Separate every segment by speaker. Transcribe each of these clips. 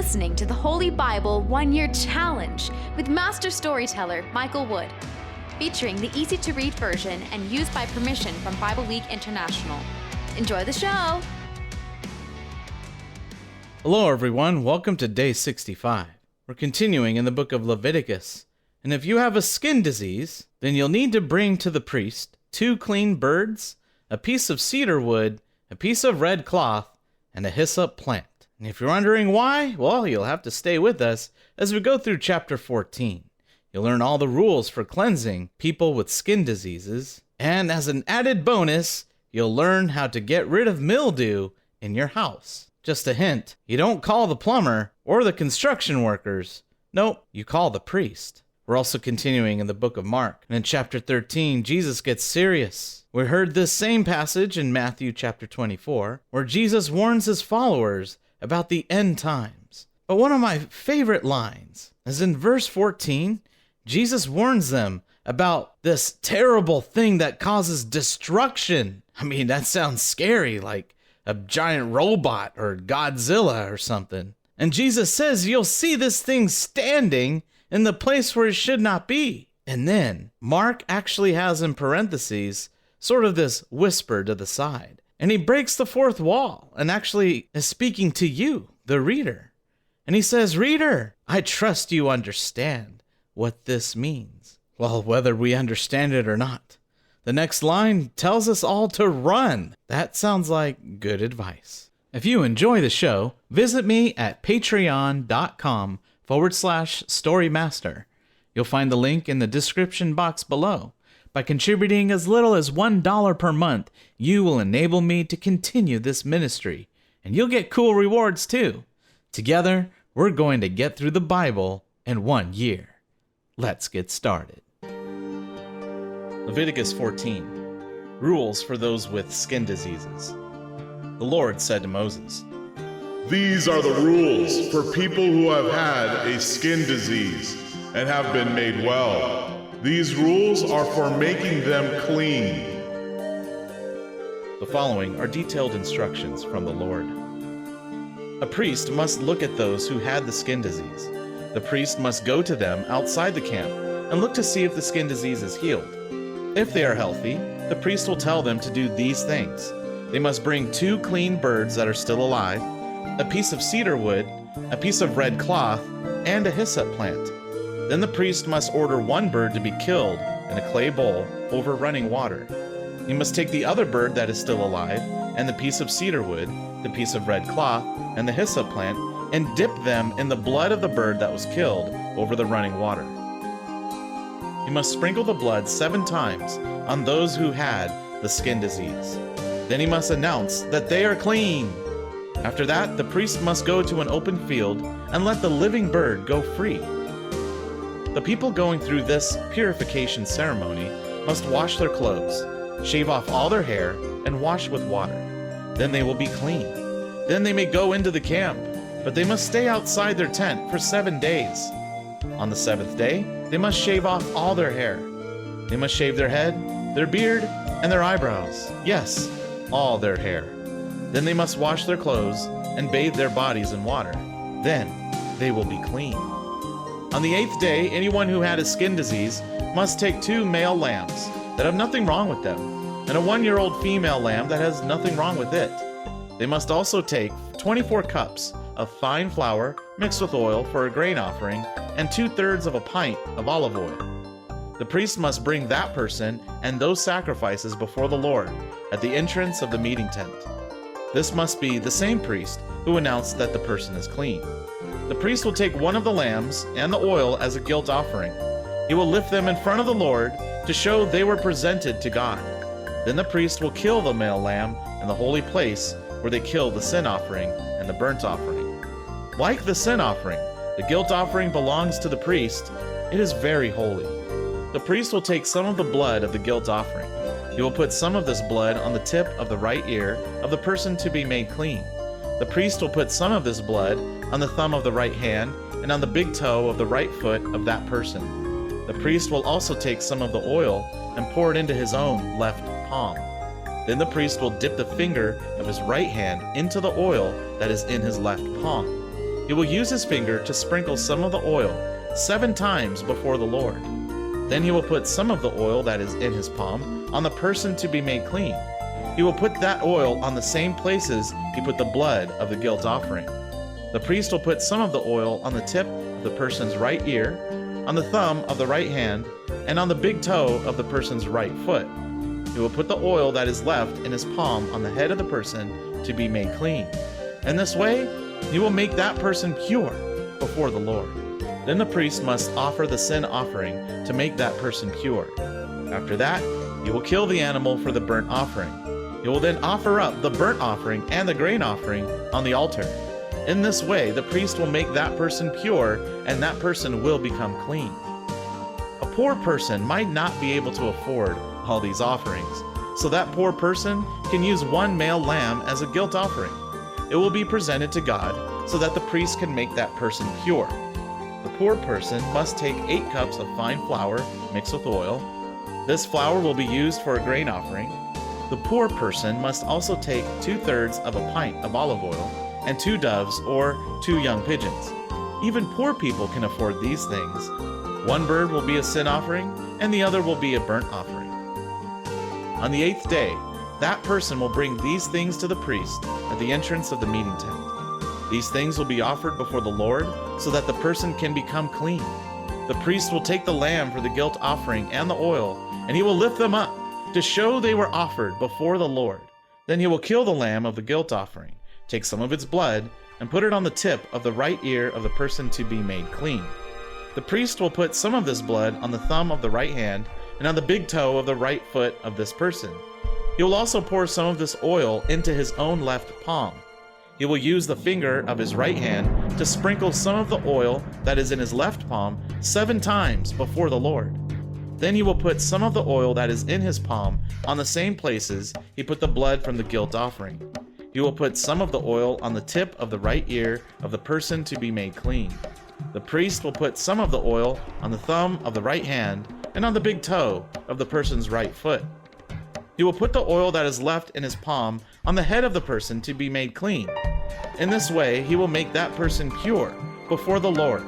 Speaker 1: listening to the Holy Bible 1-Year Challenge with Master Storyteller Michael Wood, featuring the easy-to-read version and used by permission from Bible League International. Enjoy the show!
Speaker 2: Hello everyone, welcome to day 65. We're continuing in the book of Leviticus, and if you have a skin disease, then you'll need to bring to the priest 2 clean birds, a piece of cedar wood, a piece of red cloth, and a hyssop plant. And if you're wondering why, well, you'll have to stay with us as we go through chapter 14. You'll learn all the rules for cleansing people with skin diseases, and as an added bonus, you'll learn how to get rid of mildew in your house. Just a hint, you don't call the plumber or the construction workers. Nope, you call the priest. We're also continuing in the book of Mark, and in chapter 13, Jesus gets serious. We heard this same passage in Matthew chapter 24, where Jesus warns his followers about the end times. But one of my favorite lines is in verse 14, Jesus warns them about this terrible thing that causes destruction. I mean, that sounds scary, like a giant robot or Godzilla or something. And Jesus says you'll see this thing standing in the place where it should not be. And then Mark actually has in parentheses sort of this whisper to the side. And he breaks the fourth wall and actually is speaking to you, the reader. And he says, "Reader, I trust you understand what this means." Well, whether we understand it or not, the next line tells us all to run. That sounds like good advice. If you enjoy the show, visit me at patreon.com/storymaster. You'll find the link in the description box below. By contributing as little as $1 per month, you will enable me to continue this ministry, and you'll get cool rewards too. Together, we're going to get through the Bible in 1 year. Let's get started. Leviticus 14. Rules for those with skin diseases. The Lord said to Moses,
Speaker 3: "These are the rules for people who have had a skin disease and have been made well. These rules are for making them clean."
Speaker 2: The following are detailed instructions from the Lord. A priest must look at those who had the skin disease. The priest must go to them outside the camp and look to see if the skin disease is healed. If they are healthy, the priest will tell them to do these things. They must bring 2 clean birds that are still alive, a piece of cedar wood, a piece of red cloth, and a hyssop plant. Then the priest must order 1 bird to be killed in a clay bowl over running water. He must take the other bird that is still alive, and the piece of cedar wood, the piece of red cloth, and the hyssop plant, and dip them in the blood of the bird that was killed over the running water. He must sprinkle the blood 7 times on those who had the skin disease. Then he must announce that they are clean. After that, the priest must go to an open field and let the living bird go free. The people going through this purification ceremony must wash their clothes, shave off all their hair, and wash with water. Then they will be clean. Then they may go into the camp, but they must stay outside their tent for 7 days. On the 7th day, they must shave off all their hair. They must shave their head, their beard, and their eyebrows. Yes, all their hair. Then they must wash their clothes and bathe their bodies in water. Then they will be clean. On the 8th day, anyone who had a skin disease must take 2 male lambs that have nothing wrong with them, and a 1-year-old female lamb that has nothing wrong with it. They must also take 24 cups of fine flour mixed with oil for a grain offering, and 2/3 of a pint of olive oil. The priest must bring that person and those sacrifices before the Lord at the entrance of the meeting tent. This must be the same priest who announced that the person is clean. The priest will take 1 of the lambs and the oil as a guilt offering. He will lift them in front of the Lord to show they were presented to God. Then the priest will kill the male lamb in the holy place where they kill the sin offering and the burnt offering. Like the sin offering, the guilt offering belongs to the priest. It is very holy. The priest will take some of the blood of the guilt offering. He will put some of this blood on the tip of the right ear of the person to be made clean. The priest will put some of this blood on the thumb of the right hand and on the big toe of the right foot of that person. The priest will also take some of the oil and pour it into his own left palm. Then the priest will dip the finger of his right hand into the oil that is in his left palm. He will use his finger to sprinkle some of the oil 7 times before the Lord. Then he will put some of the oil that is in his palm on the person to be made clean. He will put that oil on the same places he put the blood of the guilt offering. The priest will put some of the oil on the tip of the person's right ear, on the thumb of the right hand, and on the big toe of the person's right foot. He will put the oil that is left in his palm on the head of the person to be made clean. In this way, he will make that person pure before the Lord. Then the priest must offer the sin offering to make that person pure. After that, he will kill the animal for the burnt offering. He will then offer up the burnt offering and the grain offering on the altar. In this way, the priest will make that person pure, and that person will become clean. A poor person might not be able to afford all these offerings, so that poor person can use 1 male lamb as a guilt offering. It will be presented to God so that the priest can make that person pure. The poor person must take 8 cups of fine flour mixed with oil. This flour will be used for a grain offering. The poor person must also take 2/3 of a pint of olive oil and 2 doves or 2 young pigeons. Even poor people can afford these things. 1 bird will be a sin offering, and the other will be a burnt offering. On the 8th day, that person will bring these things to the priest at the entrance of the meeting tent. These things will be offered before the Lord so that the person can become clean. The priest will take the lamb for the guilt offering and the oil, and he will lift them up to show they were offered before the Lord. Then he will kill the lamb of the guilt offering, take some of its blood, and put it on the tip of the right ear of the person to be made clean. The priest will put some of this blood on the thumb of the right hand and on the big toe of the right foot of this person. He will also pour some of this oil into his own left palm. He will use the finger of his right hand to sprinkle some of the oil that is in his left palm 7 times before the Lord. Then he will put some of the oil that is in his palm on the same places he put the blood from the guilt offering. He will put some of the oil on the tip of the right ear of the person to be made clean. The priest will put some of the oil on the thumb of the right hand and on the big toe of the person's right foot. He will put the oil that is left in his palm on the head of the person to be made clean. In this way, he will make that person pure before the Lord.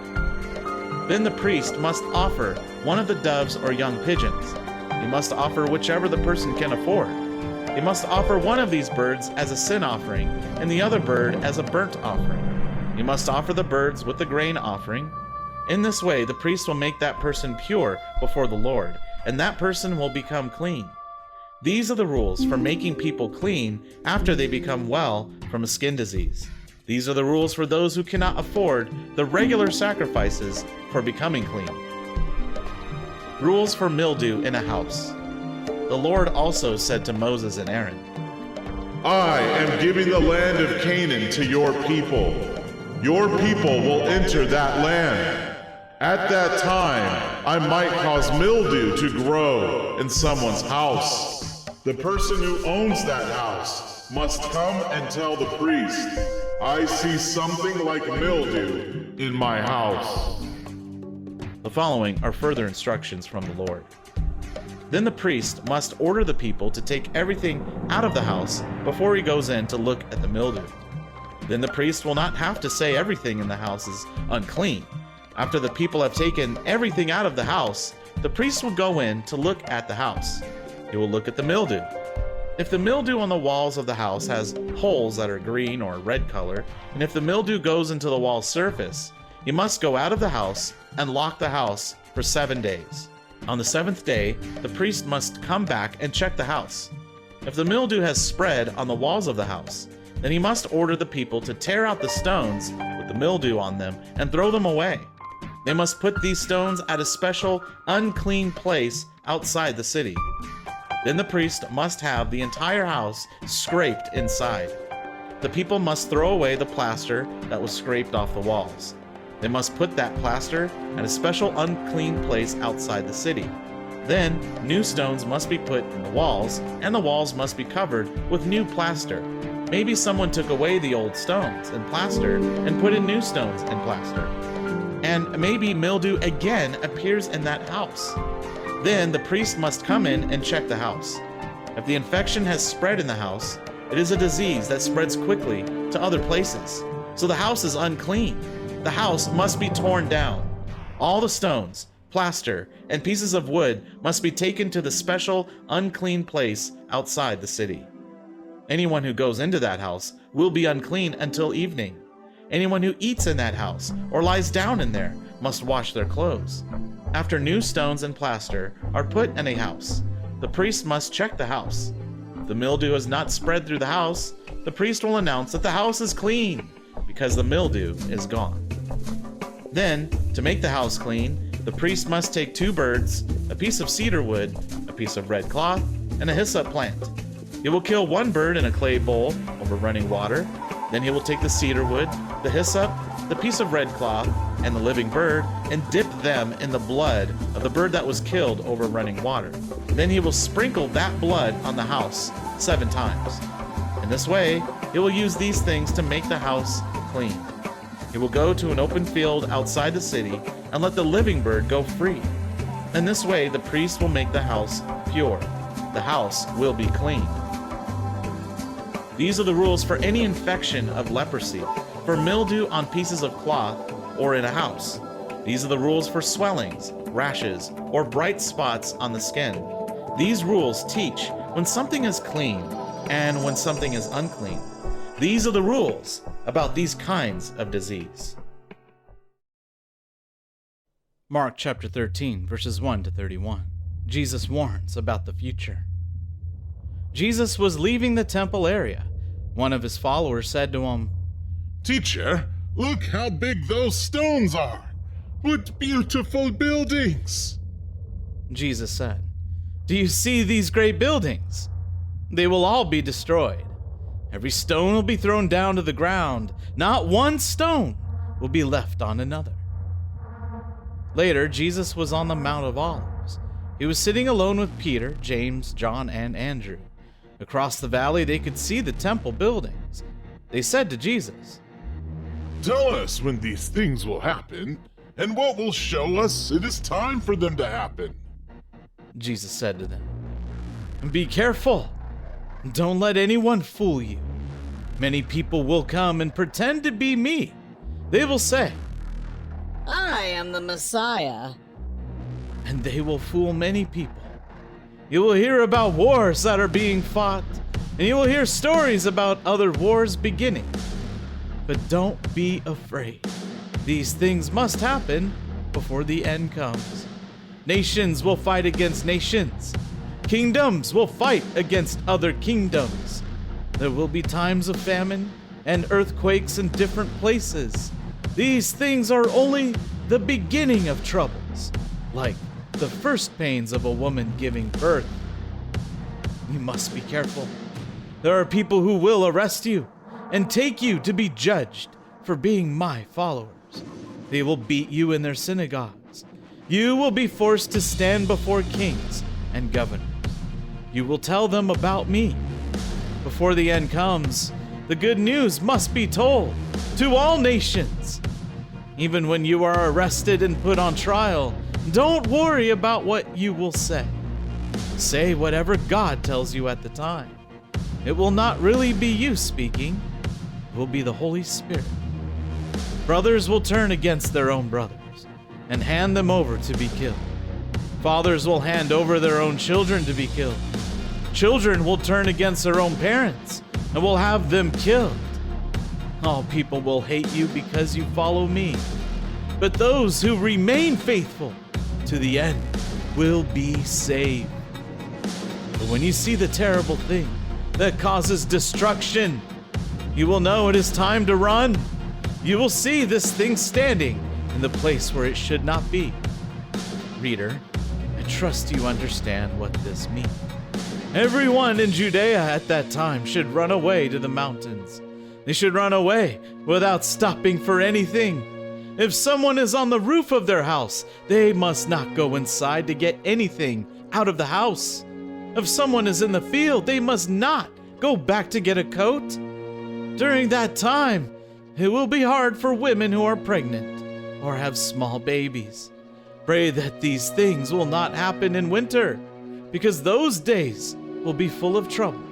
Speaker 2: Then the priest must offer 1 of the doves or young pigeons. He must offer whichever the person can afford. He must offer 1 of these birds as a sin offering and the other bird as a burnt offering. He must offer the birds with the grain offering. In this way, the priest will make that person pure before the Lord, and that person will become clean. These are the rules for making people clean after they become well from a skin disease. These are the rules for those who cannot afford the regular sacrifices for becoming clean. Rules for mildew in a house. The Lord also said to Moses and Aaron,
Speaker 3: I am giving the land of Canaan to your people. Your people will enter that land. At that time, I might cause mildew to grow in someone's house. The person who owns that house must come and tell the priest, I see something like mildew in my house.
Speaker 2: The following are further instructions from the Lord. Then the priest must order the people to take everything out of the house before he goes in to look at the mildew. Then the priest will not have to say everything in the house is unclean. After the people have taken everything out of the house, the priest will go in to look at the house. He will look at the mildew. If the mildew on the walls of the house has holes that are green or red color, and if the mildew goes into the wall surface, he must go out of the house and lock the house for 7 days. On the 7th day, the priest must come back and check the house. If the mildew has spread on the walls of the house, then he must order the people to tear out the stones with the mildew on them and throw them away. They must put these stones at a special unclean place outside the city. Then the priest must have the entire house scraped inside. The people must throw away the plaster that was scraped off the walls. They must put that plaster at a special unclean place outside the city. Then, new stones must be put in the walls, and the walls must be covered with new plaster. Maybe someone took away the old stones and plaster and put in new stones and plaster. And maybe mildew again appears in that house. Then the priest must come in and check the house. If the infection has spread in the house, it is a disease that spreads quickly to other places. So the house is unclean. The house must be torn down. All the stones, plaster, and pieces of wood must be taken to the special unclean place outside the city. Anyone who goes into that house will be unclean until evening. Anyone who eats in that house or lies down in there must wash their clothes. After new stones and plaster are put in a house, the priest must check the house. If the mildew has not spread through the house, the priest will announce that the house is clean because the mildew is gone. Then, to make the house clean, the priest must take 2 birds, a piece of cedar wood, a piece of red cloth, and a hyssop plant. He will kill 1 bird in a clay bowl over running water. Then he will take the cedar wood, the hyssop, the piece of red cloth, and the living bird, and dip them in the blood of the bird that was killed over running water. Then he will sprinkle that blood on the house 7 times. In this way, he will use these things to make the house clean. He will go to an open field outside the city and let the living bird go free. In this way, the priest will make the house pure. The house will be clean. These are the rules for any infection of leprosy, for mildew on pieces of cloth or in a house. These are the rules for swellings, rashes, or bright spots on the skin. These rules teach when something is clean and when something is unclean. These are the rules about these kinds of disease. Mark chapter 13, verses 1 to 31. Jesus warns about the future. Jesus was leaving the temple area. One of his followers said to him,
Speaker 3: Teacher, look how big those stones are. What beautiful buildings.
Speaker 2: Jesus said, Do you see these great buildings? They will all be destroyed. Every stone will be thrown down to the ground. Not one stone will be left on another. Later, Jesus was on the Mount of Olives. He was sitting alone with Peter, James, John, and Andrew. Across the valley, they could see the temple buildings. They said to Jesus,
Speaker 3: Tell us when these things will happen, and what will show us it is time for them to happen.
Speaker 2: Jesus said to them, Be careful. Don't let anyone fool you. Many people will come and pretend to be me. They will say,
Speaker 4: I am the Messiah.
Speaker 2: And they will fool many people. You will hear about wars that are being fought, and you will hear stories about other wars beginning. But don't be afraid. These things must happen before the end comes. Nations will fight against nations. Kingdoms will fight against other kingdoms. There will be times of famine and earthquakes in different places. These things are only the beginning of troubles, like the first pains of a woman giving birth. You must be careful. There are people who will arrest you and take you to be judged for being my followers. They will beat you in their synagogues. You will be forced to stand before kings and governors. You will tell them about me. Before the end comes, the good news must be told to all nations. Even when you are arrested and put on trial, don't worry about what you will say. Say whatever God tells you at the time. It will not really be you speaking. It will be the Holy Spirit. Brothers will turn against their own brothers and hand them over to be killed. Fathers will hand over their own children to be killed. Children will turn against their own parents and will have them killed. All people will hate you because you follow me. But those who remain faithful to the end will be saved. But when you see the terrible thing that causes destruction, you will know it is time to run. You will see this thing standing in the place where it should not be. Reader, I trust you understand what this means. Everyone in Judea at that time should run away to the mountains. They should run away without stopping for anything. If someone is on the roof of their house, they must not go inside to get anything out of the house. If someone is in the field, they must not go back to get a coat. During that time, it will be hard for women who are pregnant or have small babies. Pray that these things will not happen in winter, because those days will be full of trouble.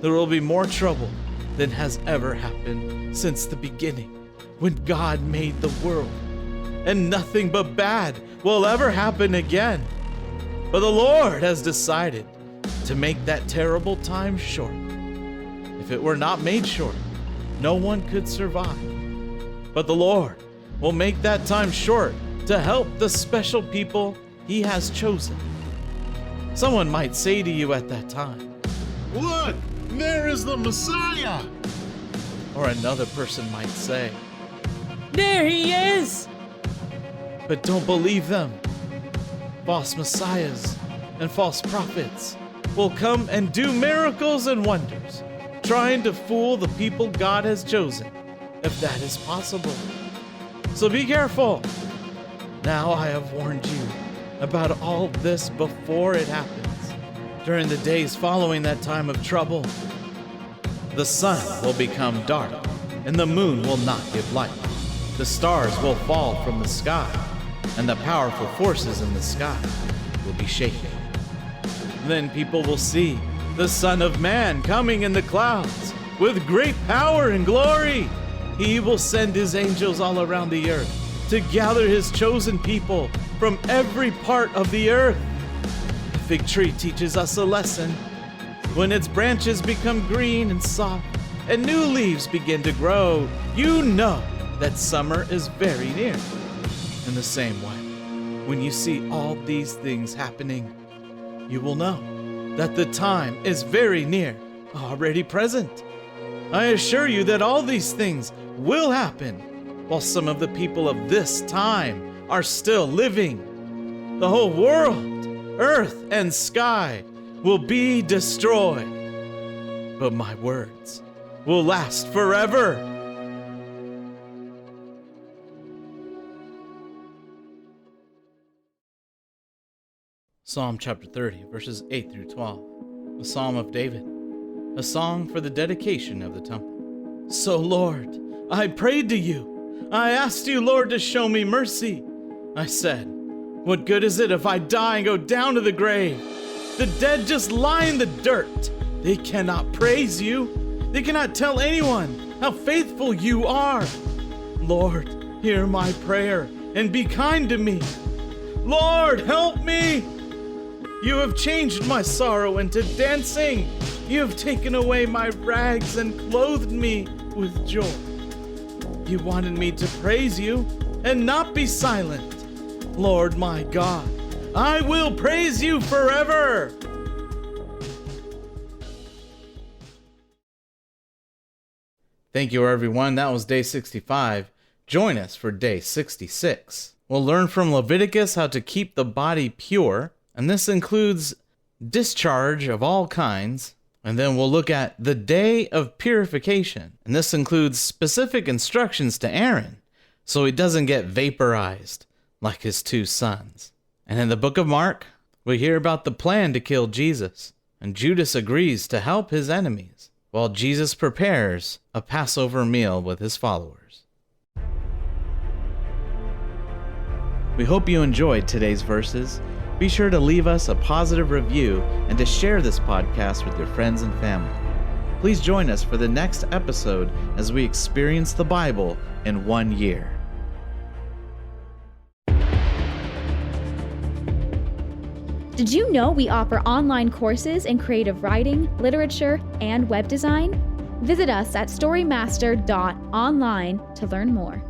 Speaker 2: There will be more trouble than has ever happened since the beginning, when God made the world. And nothing but bad will ever happen again. But the Lord has decided to make that terrible time short. If it were not made short, no one could survive. But the Lord will make that time short to help the special people He has chosen. Someone might say to you at that time,
Speaker 3: Look, there is the Messiah!
Speaker 2: or another person might say,
Speaker 4: There he is!
Speaker 2: but don't believe them. False messiahs and false prophets will come and do miracles and wonders, trying to fool the people God has chosen, if that is possible. So be careful. Now I have warned you about all this before it happens. During the days following that time of trouble, the sun will become dark, and the moon will not give light. The stars will fall from the sky, and the powerful forces in the sky will be shaken. Then people will see the Son of Man coming in the clouds with great power and glory. He will send His angels all around the earth to gather His chosen people from every part of the earth. The fig tree teaches us a lesson. When its branches become green and soft and new leaves begin to grow, you know that summer is very near. In the same way, when you see all these things happening, you will know that the time is very near, already present. I assure you that all these things will happen while some of the people of this time are still living. The whole world, earth and sky, will be destroyed, but my words will last forever. Psalm chapter 30, verses 8 through 12. A psalm of David, a song for the dedication of the temple. So, Lord, I prayed to you. I asked you, Lord, to show me mercy. I said, what good is it if I die and go down to the grave? The dead just lie in the dirt. They cannot praise you. They cannot tell anyone how faithful you are. Lord, hear my prayer and be kind to me. Lord, help me. You have changed my sorrow into dancing. You have taken away my rags and clothed me with joy. You wanted me to praise you and not be silent. Lord my God, I will praise you forever. Thank you, everyone. That was day 65. Join us for day 66. We'll learn from Leviticus how to keep the body pure, and this includes discharge of all kinds. And then we'll look at the day of purification, and this includes specific instructions to Aaron so he doesn't get vaporized like his two sons. And in the book of Mark, we hear about the plan to kill Jesus, and Judas agrees to help his enemies while Jesus prepares a Passover meal with his followers. We hope you enjoyed today's verses. Be sure to leave us a positive review and to share this podcast with your friends and family. Please join us for the next episode as we experience the Bible in 1 year.
Speaker 5: Did you know we offer online courses in creative writing, literature, and web design? Visit us at storymaster.online to learn more.